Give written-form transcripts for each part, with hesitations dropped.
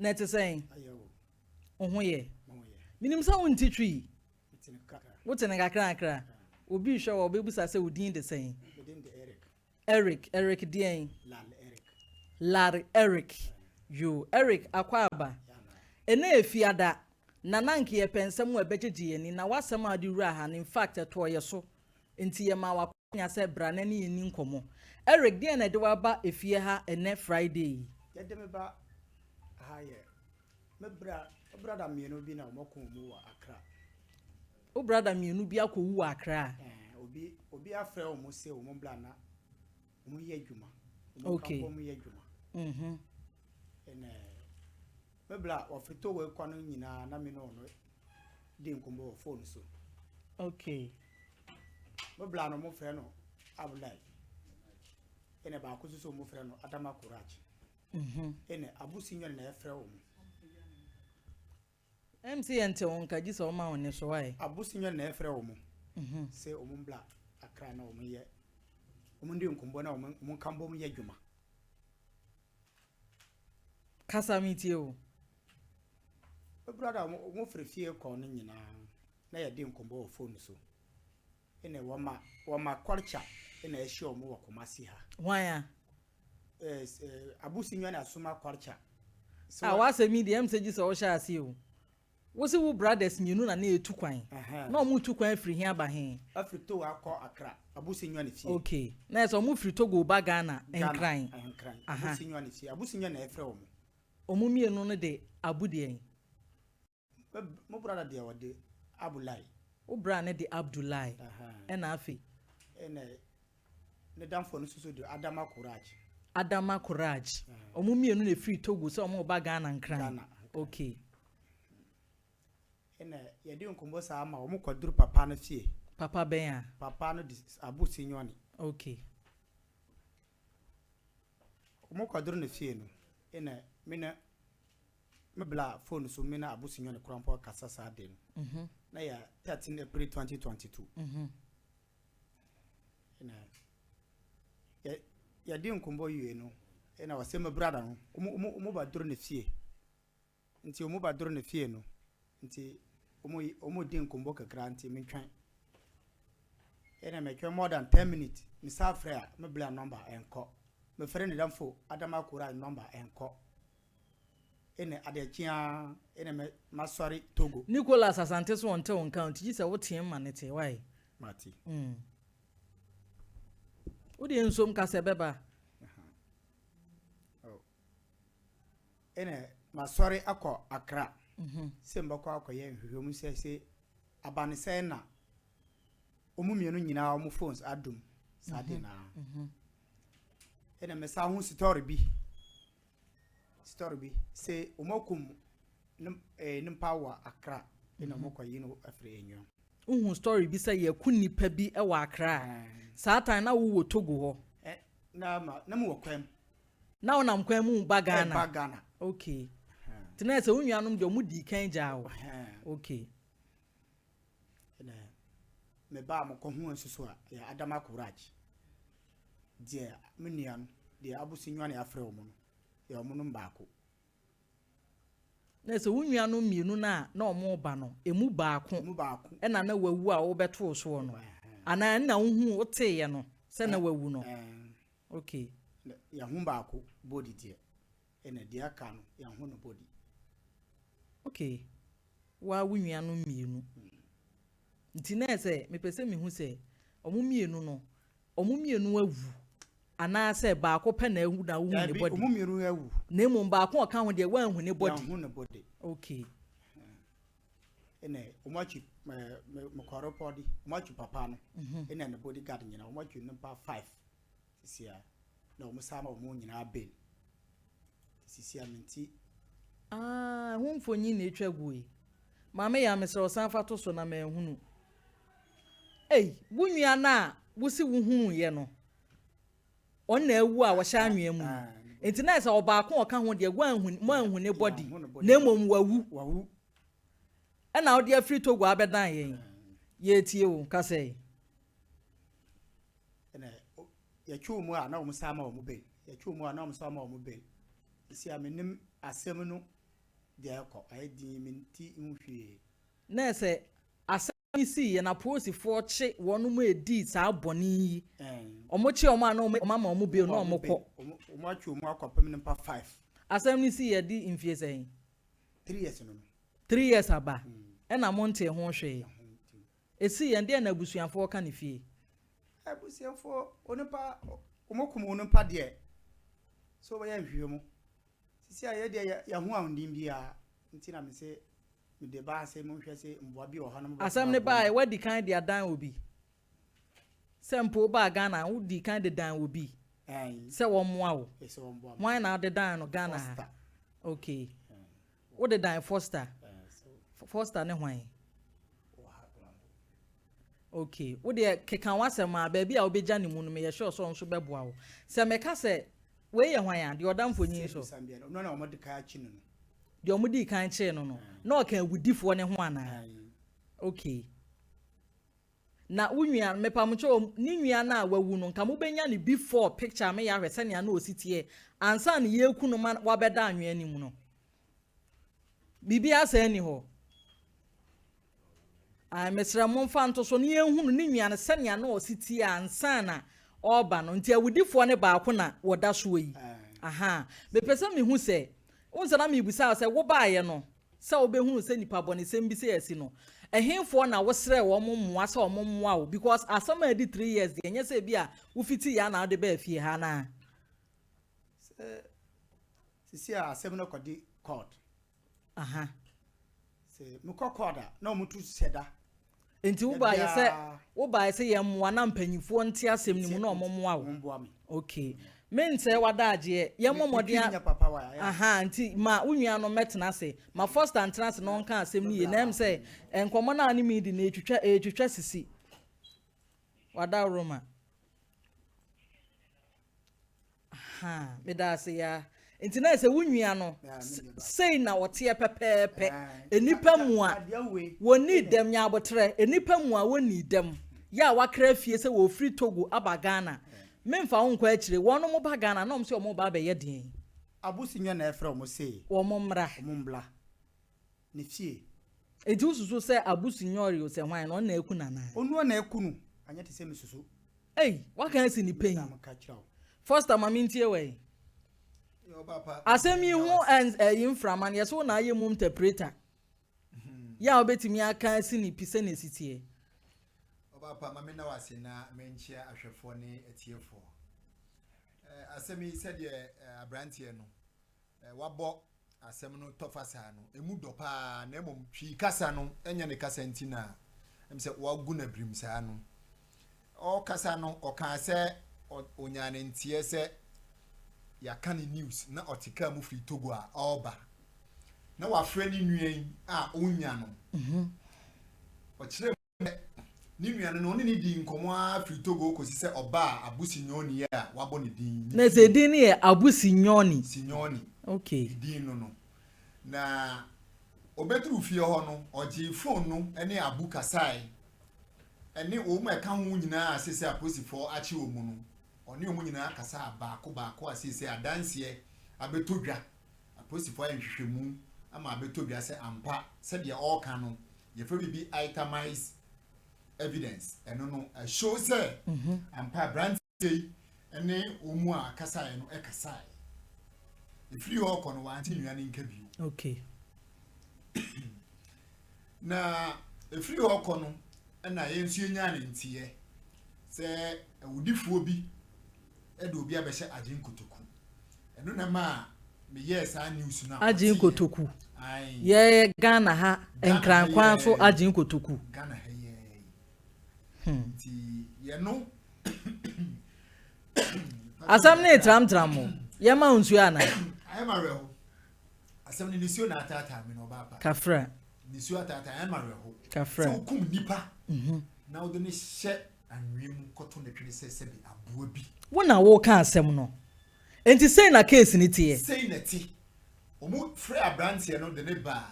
Na te saying. Oh ye. Minim sa won titwi. What an akra. Obi sure obebusa say within the same. Within the Eric Dien. Lal Eric. You Eric akwaba. Ene efiada. Nananki ye pensem we bejeje ni na wasem adi wura ha in fact etoye so. Enti ye ma wakonya se bra na ni ni nkomo. Eric Dien na de waba efie ha ene Friday. Ye de me ba ha ye. Me brother mienu bi na omokon mu wa Accra. O brother mienu bi akowu Accra. Obi afre o mo se o mo bla na mo ye adwuma. Okay. Mo ye adwuma. Mebla ofito we kwa no nyina na me no no di nkombo phone so. Okay. Mebla no mo frɛ no Abulai. Ene ba ko so mo frɛ no Adama Courage. Ene abusinyo na e frɛ wo mo. MCNT won ka ji so ma won so why. Abusinyo na e frɛ wo mo. Se o mo bla Accra na o mo ye. O mo di nkombo na o mo kambo mo ye dwuma. Kasa miti o. Brother mo frefie ko no nyina na ye de nkombo phone so ene wama culture ene e hye o mo wakomasi ha why abusinyo na asoma culture so wase media message so wo sha ase o wo se wo brothers nyinu na etu kwan na o mu tu kwan free hia ba he afrito akọ Accra abusinyo na fie okay na so mu free Togo ba Ghana enkran abusinyo na fie abusinyo na e frɛ o mo o mu mienu no de abudie mo brother de wode Abulai o bra ne de Abdullahi na afi ne damfo no so de Adama Courage o mu mienu na free Togo so o mo ba Ghana nkran okay ye de nkombo sa ama o mo kwaduru papa na fie papa ben a papa no de abusinyo ni okay o mo kwaduru na fie no mebla phone so me na abusinyo ne krampo kasa sa de no na ya 13 April 2022 ya di nkombo yue no na wase me brother no omo ba duro ne fie nti omo ba duro ne fie no nti omo di nkombo kakra nti me twan me twan more than 10 minutes me sa frɛ me bla number enko me frɛ ne damfo Adama Courage number enko ene adechia ene me masori Togo Nicholas Asante so on town count ji se wo tiem manete why mati o de nsom ka se beba ene masori akọ Accra se mbakọ akọye nhwehwem se abanise na omumienu nyina omu phones adum sade na ene me sa hu story bi say umokum nimpa wa Accra ina mokoyi no afre enyo uhu story bi say ye kunipa bi e wa Accra satan na wo Togo ho na mu wakwam na wo nam kwam mu ba Ghana okay tena se unwanum de mu di kan jaawo okay ina me ba mo ko hu nsusu a ya Adama Courage je menian de abusinyo na afre wo no ya omunum baako na so wunwanu mienu na omo ba no emu baako e na wawu a wo beto so no ana na hu wote no se na wawu no okay ya hu baako body die ena dia ka no ya hu no body okay wa wunwanu mienu nti na se me pese me hu se omo mienu no omo mienu awu ana se baako pe na ehu na hu ne body omu miru ewu na emu baako o kan ho de wan hu ne body hu ne body okay ene omachi me kwaro podi omachi papa no ene ne bodyguard nyina omachi number 5 sisia na omusama omu nyina bail sisia menti hu mfonyi na etwa guyi maame ya mesro sanfa to so na ma ehunu bunua na wusi wuhunu ye no ona ewu a wo sha anwea mu enti na esa obaako o ka ho de gwanhu ne body na mom wawu na wo de afri Togo abedan ye tie wo ka sei ene ya chumu a na omusama omu bail ya chumu a na omusama omu bail isi amenim asem no dia ko ai di minti nhwe na se asami si ye na polisi for che wonu mu edi sa boni yi omo che omo ana omo ma omo be no omo ko omo atwa omo akopem ne pa 5 asami si ye di infie sen 3 years no 3 years aba e na mo nte ho hwe esi ye ndie na busuanfo ka ne fie abusuanfo onipa omo kum onipa de so ba ya nhwe mu sisi aye de ya ho andim bia nti na me se me de ba se mo hwe se mboa bi o ha no asam ne ba e wadi kan de adan obi sempo ba Ghana wudi kan de dan obi se wo moa wo se wo mboa why na de dan no Ghana okay wo de dan Foster ne hwan okay wo de kekan wasem a ba bi a obeja ne mu no me ye sure so nso beboa wo se me ka se we ye hwan a de odam fonyin so no na o mo de ka chi no de omudi kan che no na o kan wudifo ne ho ana okay na unua mepamcho ni nua na wawu no nka mo benya ne before picture me ya hwese ne na ositie ansa ne yeku no ma wabeda anwea ni mu no bibia sa ni ho a mesra mo mfa nto so ne ehunu ni nua ne se ne na ositie ansa na oba no nti awudifo ne baako na woda so yi aha bepesa me hu se unsa na me busa se wo baaye no se obehunu se nipa bone se mbi se asi no ehemfo na wosre wo mommoa se wo mommoa wo because asama edi 3 years de enye se bia wo fiti ya na de ba fie ha na sisi a asem no kodi court aha se mukọ court na omutu seda enti wo baaye se ye mmoa na mpanyifo nti asem ni mu na ommoa wo okay mente wadaje ye momodia aha nti ma unua no metena se ma first and trans no nka asem ni ye nem se enkomo na ani mi di na etwetwa sisi wada roma aha meda se ya nti na se unua no sei na wote pepepe enipa mu a woni dem nya abotre enipa mu a woni dem ya wakra fie se wo free Togo aba Ghana memfa wonko akire wono mo ba Ghana na omse omo ba be ye den abusinyo na efra omo sei omo mbra ne fie eji ususu se abusinyori o se hwan no na eku nana onu na ekunu anya te se mesusu waka si ni pain first time amintie we yo papa asemi hu and inframan yeso na aye mu interpreter ya obetimi aka si ni pise na sitie papa mama na wase na menchia ahwefo ne atiefo asemi said abrantie no wabo asem no tofasa no emu dopa na emom twi kasa no enya ne kasa ntina em se wagu na brim saa no o kasa no o kan se onyane ntie se ya kan news na otika mu free Togo a oba na wa frɛ ni nuen a onya no o kire ni nua no ni di nkomo a free Togo ko si se oba abusinyoni a wabo ne din na se din ne abusinyoni okay din no na obetru fie ho no oji phone no ene abu kasai ene o mu eka ho nyina asese aposifo achi omu no oni omu nyina kasa baako asese adanse abetodwa aposifo ahwehwemu ama abetodwa se ampa se de all kan no ye fa bibi itemize evidence eno no show say ampa brand say ene omu a kasai no ekasai ifri ho kono wanti nua ne nka biu okay na ifri ho kono na yensu enya ne ntie se awudifuo bi edo obi abehye aginkotoku eno na ma me yes a news na aginkotoku ye Ghana ha enkrankwan so aginkotoku Ghana ha ti ye no asam ne tram ye ma unsu ana I marry asam ni nisio na atata me no baba kafra nisio atata I marry kafra so kum nipa na odo ne hye anwem koto ne twene se bi aboa bi wona wo ka asem no enti sei na case ni tie sei na ti omu free abrantie no de ne ba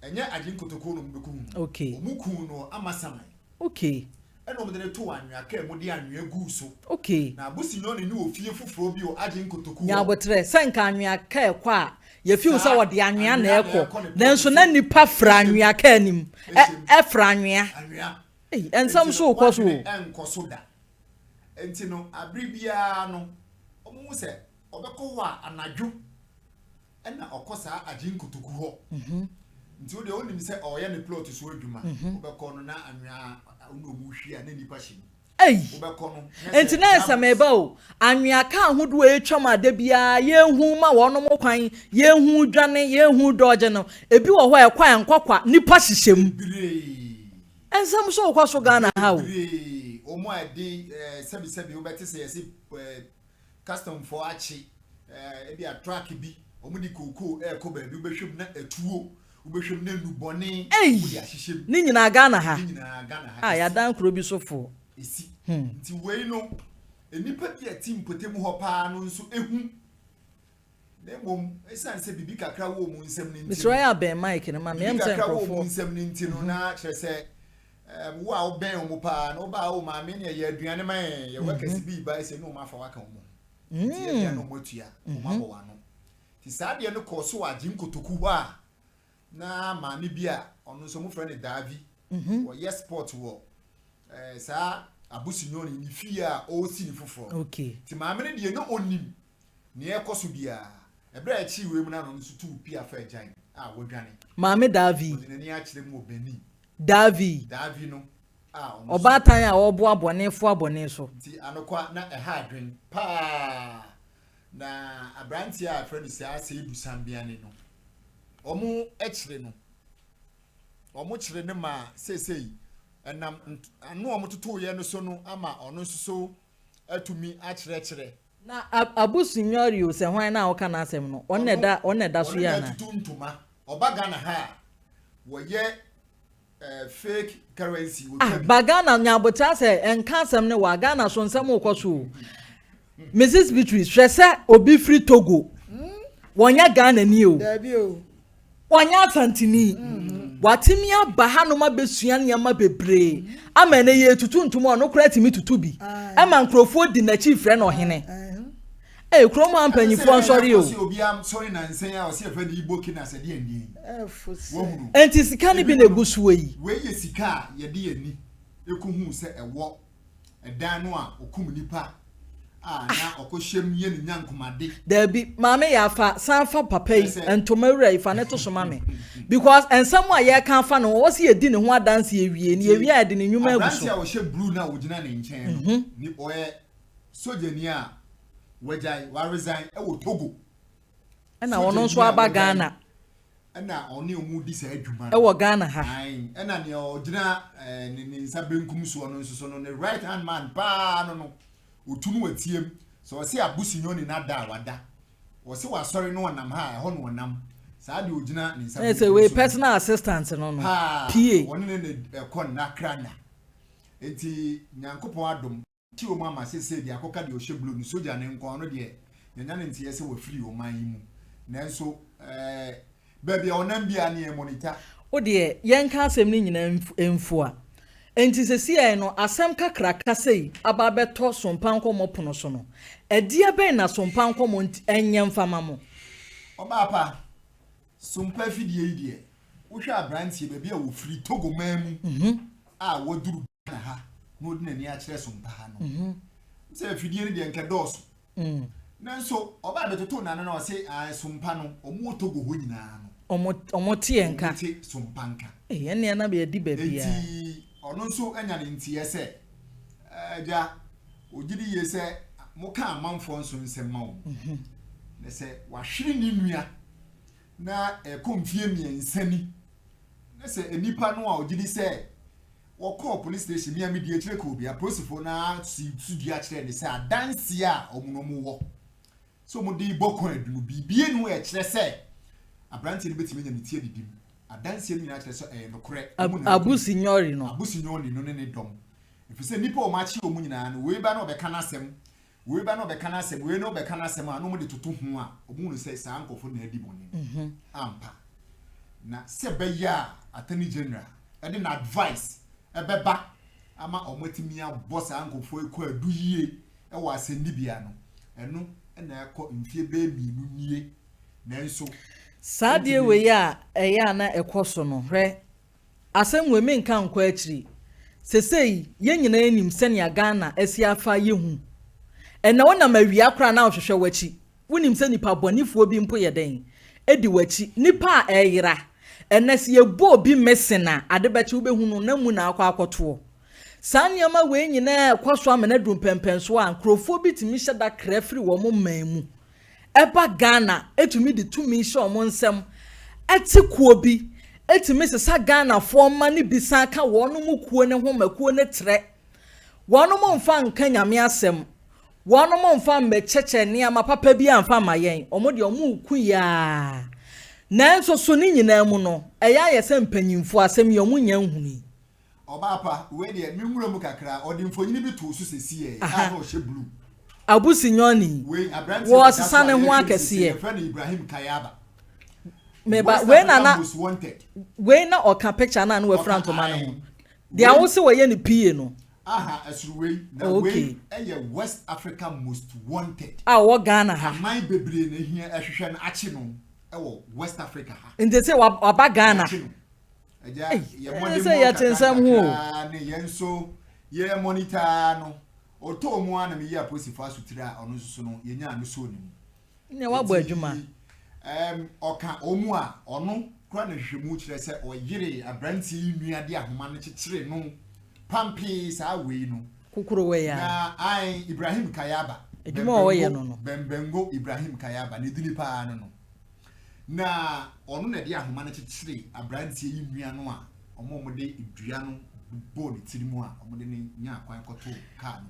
enya aginkotoko no mbeku okay omu ku no amasaman okay and over the 2 and you came with the annual goose. Okay. Now, Bussy no new fear for you, adding Kotoku. Ya botre senka anwea ka kwa ye fi so wo de anwea na ekọ nanso na nipa fra anwea ka anim e fra anwea ensam so kọ so enko so da enti no abribia no omu se obekọ ho anadwo na okosa agin kutuku ho nti o de onim se oye ne plot so adwuma obekọ no na anwea ono mu hwia na nipa hye obekọ no enti na esameba o anwea ka ahodo etwam ade bia yehu ma wono mo kwan yehu dwane yehu doje no ebi wo ho ekwa enkokwa nipa hyehyem ensam so kọ so Ghana ha o omo ade sebi obete se yesi custom for achi ebi a track bi omo di koko ko ba bi obehwem na atuo obehwem na nubone odi ahyehyem ni nyina Ghana ha ya dan kro bi so fo esi nti wei no enipa bi atim potemu ho pa no nso ehu na mom esanse bibi kakra wo mu nsem ni Mr. Ya ben Mike na ma me ntem ko fo nsem ni ntino na kyerese wo a wo ben o mu pa no ba o ma me ne ye aduane man ye wakasi bi ba ese no ma fa waka mo nti ye no motua o ma bo wa no ti saade no ko so agin kotoku ho a na ma ne bi a ono so mu fra ne Davi wo yes sport wo sa abusinyoni ni fi a o si ni foforo okay ti ma me ne de no onim ne ekoso bia ebra achi we mu na no so tu pia fa agyan a wodwane ma me Davi ne ni a kire mu obeni Davi no obatan a obo abonefo abone so ti anokwa na eha adwen pa na abranti a friend si ase edusan bia ne no omu ekire no omu kire ne ma sesei enam anu omu tutu ye no so no ama ono so atumi akire na abusunyori o se hwan na woka na asem no oneda so ya na tuntuma obaga na ha wo ye fake currency bagana nyabota se enka asem ne wa Ghana so nsem ukoso Mrs. Beatrice hwese obi free Togo wonya Ghana ni o dabi o wonya Santini watimi aba hanoma besua nyama bebre amene ye tutu ntum ono kura timi tutu bi ama nkrofo di na chief friend ohene krom ampanyifo nsori o obi am sorry na nsen a o se fa di Igbo kina se di andi enti sika ni bi na egusuwe yi we ye sika ye de ani ekohu se ewo edan no a okum nipa na okohyem ye ni nyankomade dabi maame ya fa sanfa papa yi entomawura ifa ne to so mame because ensam a ye kan fa no wo se ye di ne ho adanse ewie ni ewie a de ne nwuma eguso a wo hye blue na wo gina ne nchen no ni oye sojani a wajai wa resign e wo Togo na wono nso aba Ghana na oni omu di sa adwuma e wo Ghana ha na ne ogina ne nsa benkum so no nso so no ne right hand man pa no otunu watiem so o se abusinyoni na da wada o se wa sorry no nam ha ho no nam sa de ogina ne nsa say we personal assistant no no pa woni ne kon na krana enti nyankopon adom ti o mama sese de akoka de o hye blue ni soja ne nkon no de nyanya ne ntie se wa free o man yi mu nanso baby onam bia ne monitor o de yenka asem ni nyina emfu a enti sesi ai no asem kakra kasei aba beto sompa nkomo pono so no edia ben na sompa nkomo enye mfama mo oba pa sompa fidie yi de wo hwa abrantie baby a wo free Togo man mu a woduru na ha no de nani a kire sompa ha no se fidie ni de nke dos nanso oba betoto na na o se sompa no omo Togo ho nyina no omo tie nka sompa nka ene na be di baby a ono nso anya ne ntie se ja ogidi ye se muka amanfo nso nsem ma wo ne se wahwere ni nua na ekomfie miensani ne se enipa no a ogidi se wo call police station mi amidi akire ko bia prosifo na si dia kire ne se adanse a omunomu wo so mu di bokon adunu bibie nu e kire se abranti ne betime nya mitie didim adanse ni na kire so nokore abusinyori no ne dom efise nipa o ma chi o mu nyina no we ba na obeka na asem we ba na obeka na asem we na obeka na asem anu mu de toto ho a obu no say sa ankofo na adi boni ampa na se be ya attorney general e dey na advice e be ba ama omotimi aboss ankofo ekọ adu yie e wa asendibia no eno na ekọ mfie be mienu nie nanso saadie we ya eya na ekoso no hwe asem we menka nkọ akiri sesei ye nyina enim sene Ghana asi afa yehu ena wona mawia kra na ohwehwe wachi wonim se nipa bonifuo bi mpo yeden edi wachi nipa a eyira enesi ebo bi mesena adebechi ubehunu na mu na akwa akoto sanyama we nyina kwaso amena drum pempenso a nkrofo bi timi hyeda krafiri wo mo manmu eba Ghana etumi di tumi hye omo nsem etikuo bi etimi sesa Ghana fo ma ne bisa ka wono mu kuo ne ho makuo ne tre wono mo mfa nka nyame asem wono mo mfa mbecheche ne ama papa bi amfa mayen omo de omo ku ya nanso so ni nyina mu no eya yese mpanyimfo asem yomu nya nhuni Obapa we de minwura mu kakra odi mfonyini bi to so sesiye a no hye blue abusi nyoni we abranti wo sesane ho akese friend Ibrahim Kayaba meba we na oka picture na we front to man ho de awose we ye ne pie no aha asruwe na we West Africa most wanted wo Ghana ha man bebre na hia ehwehwe na achi no ewo West Africa ha inde se wa Ghana eja ye modern say ya tensam ho ne yenso ye monitor no oto mu ana me ya posifa sutira ono susu no ye nya no so ni ne wa bo adwuma oka omu a ono kura na hwehwemu kire se oyire abranti nuade ahoma no kekere no pampi sa we no kukuru we ya na ai Ibrahim Kayaba adwuma o ye no Bembengo Ibrahim Kayaba ne dini pa no na ono na de ahoma no kekere abranti yi nua no a omo de idua no bo ne tirimu a omo de ne nya akwan koto ka no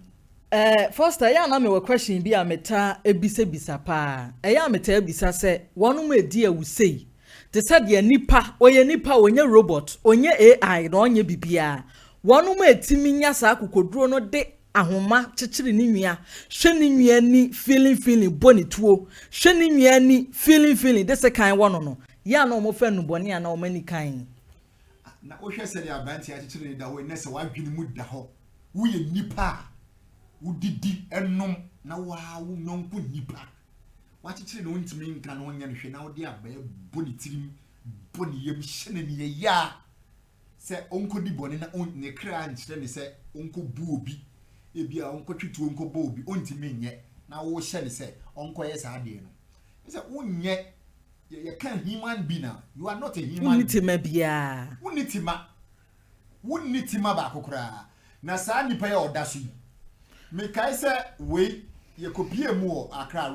first ya na me we question bi a meta ebisa pa ya meta ebisa se wonu mu edi awusei te said ye nipa onye robot onye AI na onye bibia wonu mu etimi nya sa akokoduro no de ahoma kekere ni nwia hwe ni nwia ni feeling boni tuo hwe ni nwia ni feeling de se kan wono no ya na omo fa nuboni na omo ni kan na o hwe se de abanti a kekere ni da ho ne se wadwini mu da ho wo ye nipa udidi enum na waawu nonko nipa wachechire no ntimi nka no nya no hwe na odi aba boni tirim boni yem hyene ne ya se onko di boni na on ne kra nchire ne se onko bu obi ebia onko twitu onko bo obi ontimi nye na wo hye ne se onko ye sa ade no se unye ye kan human being na you are not a human unitima bia unitima ba kokora na sa nipa ya odaso me kai se we ye kopie mu o Accra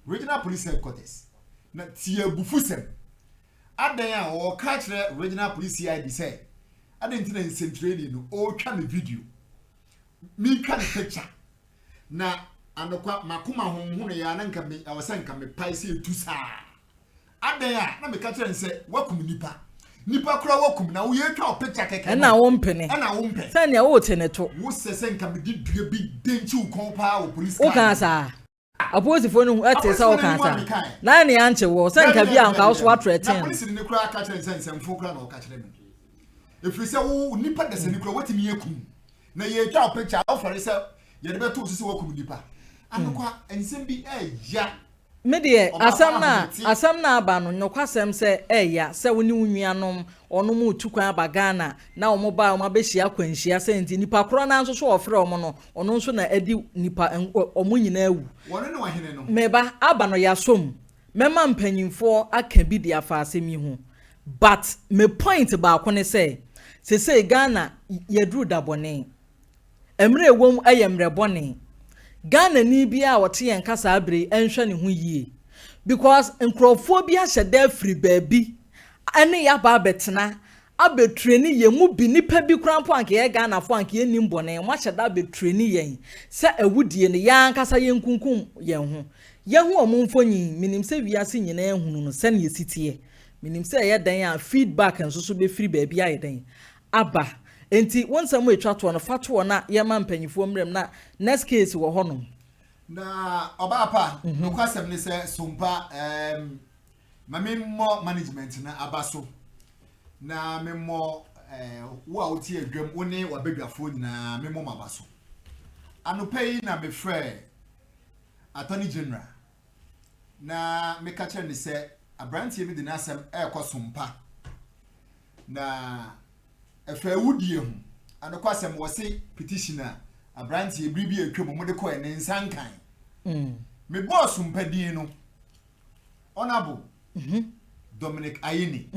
regional police headquarters na tie bufusem adan a o ka kire regional police CID say adan tina nsentreni no o twa me video me twa the picture na andokwa makoma honhunu ya na nka me awasanka me pai se etusa adan a na me ka kire nse wakum nipa kura wakum na wo ye twa picture keke na wo mpene sane ya wo teneto wo sese nka me di dua bi denchi ukon pa wo police o kan sa apozi fo no atesa o kan sa na ne anche wo sanka bi anka wo so atreten na police ni kura ka kire nse mfo kura na o ka kire me efiri se wo nipa de se ni kura watimi yekum na ye twa picture o fere se ye de beto sese wakum nipa anokwa ensem bi ya Medie asam na aba no nyokwasem se eya se woni wunuanom ono mu tukwan aba Ghana na omo ba omo abehia kwanhia se nti nipa kro na nso so ofre omo no ono nso na edi nipa omo nyina awu wono ne wahene no meba aba no yasom mema mpanyimfo aka bi dia fa asemi ho but me point ba ko ne se Ghana yedru dabone emre ewom ayemre bone Ghana ni bia wote yen kasa abre enhwe ne ho yie because nkrofo bia hyeda free baabi ene ya ba betena abetreni ye mu bi nipa bi krampo anke ye Ghana fo anke ye nimbone mo hyeda abetreni yen se awudie ne ya kasa yen kunkum yen ho omumfonyi minim se wiase nyina ehunu no se ne yesitie minim se ye dan a feedback enso so be free baabi aye dan aba enti wonsam etwa to no fato na ye ma mpanyifo mrem na next case wo hono na obapa no kwasem ne se SOMPA mamemmo management na abaso na memmo wo a wotie adwam wo ne wabedwafo nyinaa memo mabaso anopai na me frɛ attorney general na me ka kyerɛ ne sɛ abrantie mi de n'asɛm ɛkɔ SOMPA na efe wudie hu anokwa asɛm wɔ se petitioner abrantie biribi atwam mo de kɔ ne nsankan me boss mpadin no honorable Dominic Ayini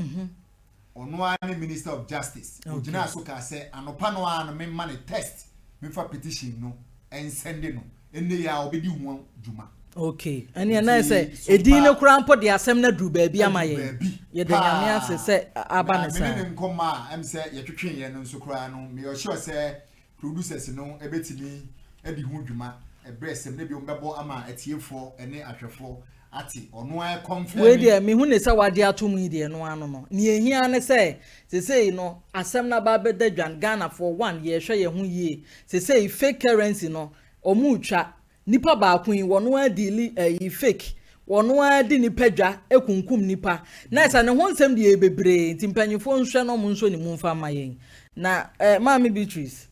ono ani Minister of Justice ogina so ka say anopa no an me man test me fa petition no en send no enne ya obedi hu djuma okay ene na say edin ne kura mpo de asem na duru ba bi amaye ye de nyame ase say aba ne say me ne nkoma am say ye twetwen ye no nso kura no me sure say producers no ebetimi edi hu djuma ebresem ne bi ombebo ama atiefo ene ahwefo ati ono a confirm we dey me hu ne say wade atom yi dey no ano no ne ehia ne say say no asem na ba beda dwan Ghana for one ye hwe ye hu yie say fake currency no omu twa nipa ba kun wono a dili fake wono a di nipa dwa ekunkum nipa na say ne ho nsem de bebre ntimpanyifo nhwe no mo nso ni mu mfa mayen na Mami Beatrice